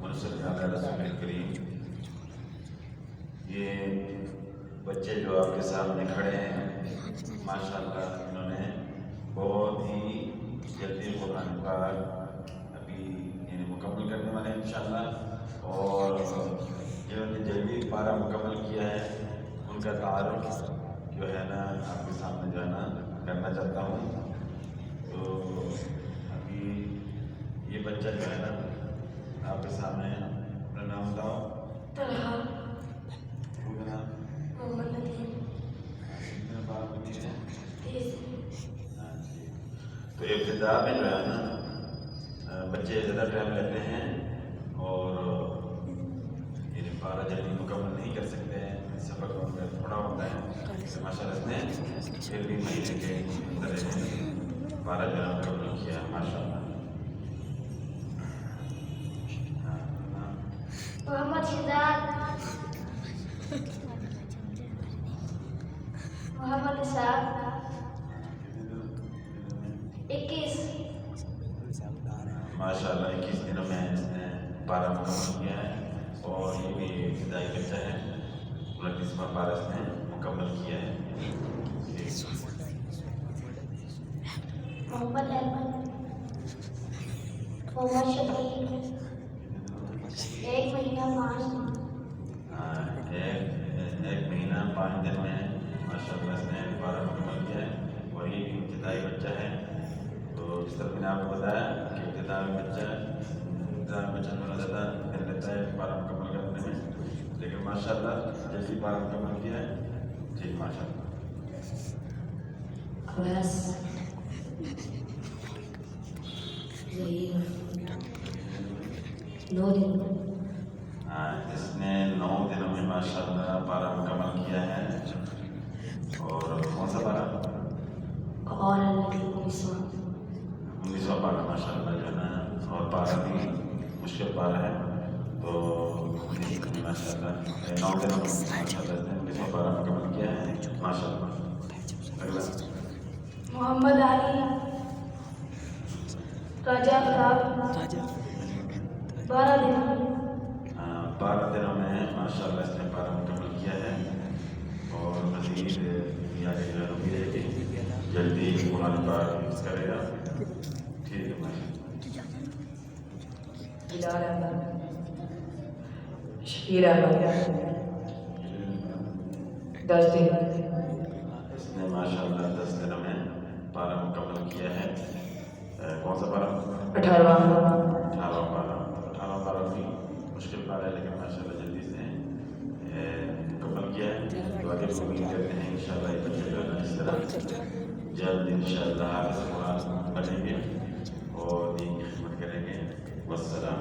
منصب علی رسول کریم. یہ بچے جو آپ کے سامنے کھڑے ہیں ماشاءاللہ انہوں نے بہت ہی جلدی قرآن پاک ابھی یعنی مکمل کرنے والے ہیں انشاءاللہ. اور جنہوں نے جلدی پارہ مکمل کیا ہے ان کا تعارف جو ہے نا آپ کے سامنے جو ہے نا کرنا چاہتا ہوں. تو ابھی یہ بچہ جو ہے نا آپ کے سامنے اپنا نام بتاؤ. طلحہ نام محمد ندیم. کتنے بار بنی ہے؟ 30. تو ابتدا میں جو ہے نا بچے زیادہ ٹائم لیتے ہیں اور یعنی پارہ جلدی مکمل نہیں کر سکتے ہیں. سبق ان کا تھوڑا ہوتا ہے. ماشاء اللہ نے پھر بھی مہینے کے اندر پارہ جو ہے مکمل کیا ماشاء اللہ. محمد شہزاد. محمد اسحاق. 21. ماشاء اللہ 21 دنوں میں اس نے پارہ مکمل کیا ہے اور یہ بھی ابتدائی بچہ ہے. 29واں پارہ اس نے مکمل کیا ہے. محمد احمد. محمد شفیق. 1 مہینہ 5 دن. ایک مہینہ 5 دن میں ماشاء اللہ اس نے پارہ مکمل کیا ہے اور یہ بھی ابتدائی بچہ ہے. تو جس طرح میں نے آپ کو بتایا کہ ابتدائی بچہ تھوڑا زیادہ دن لیتا ہے پارہ مکمل کرنے میں، لیکن ماشاء اللہ جیسے پارہ مکمل کیا ہے ٹھیک ماشاء اللہ. اویس. ظہیر. 9 دن. اس نے 9 دنوں میں ماشاء اللہ پارہ مکمل کیا ہے. اور کون سا پارہ؟ اور 19واں. 19واں پارہ ماشاء اللہ جو ہے نا. اور پارہ بھی مشکل پارہ ہے تو ماشاء اللہ 9 دنوں میں ماشاء اللہ اس نے 19واں پارہ مکمل کیا ہے ماشاء اللہ. اگلا محمد علی. راجہ افراد. 12 دن. 12 دنوں میں ماشاء اللہ اس نے پارہ مکمل کیا ہے اور مزید یعنی جو ہے جلدی قرآن پاک کرے گا. ٹھیک ہے ماشاء بلال احمد. شکیل احمد. 10 دن. اس نے ماشاء اللہ 10 دنوں میں پارہ مکمل کیا ہے. کون سا پارہ؟ 18واں. 18واں پارہ. 18واں پارہ بھی مشکل پارہ ہے لیکن ماشاء اللہ جلدی سے مکمل کیا ہے. تو آگے امید کرتے ہیں انشاءاللہ یہ بچے جو ہے نا اس طرح جلد انشاءاللہ حافظ قرآن بنیں گے اور دین کی خدمت کریں گے. والسلام.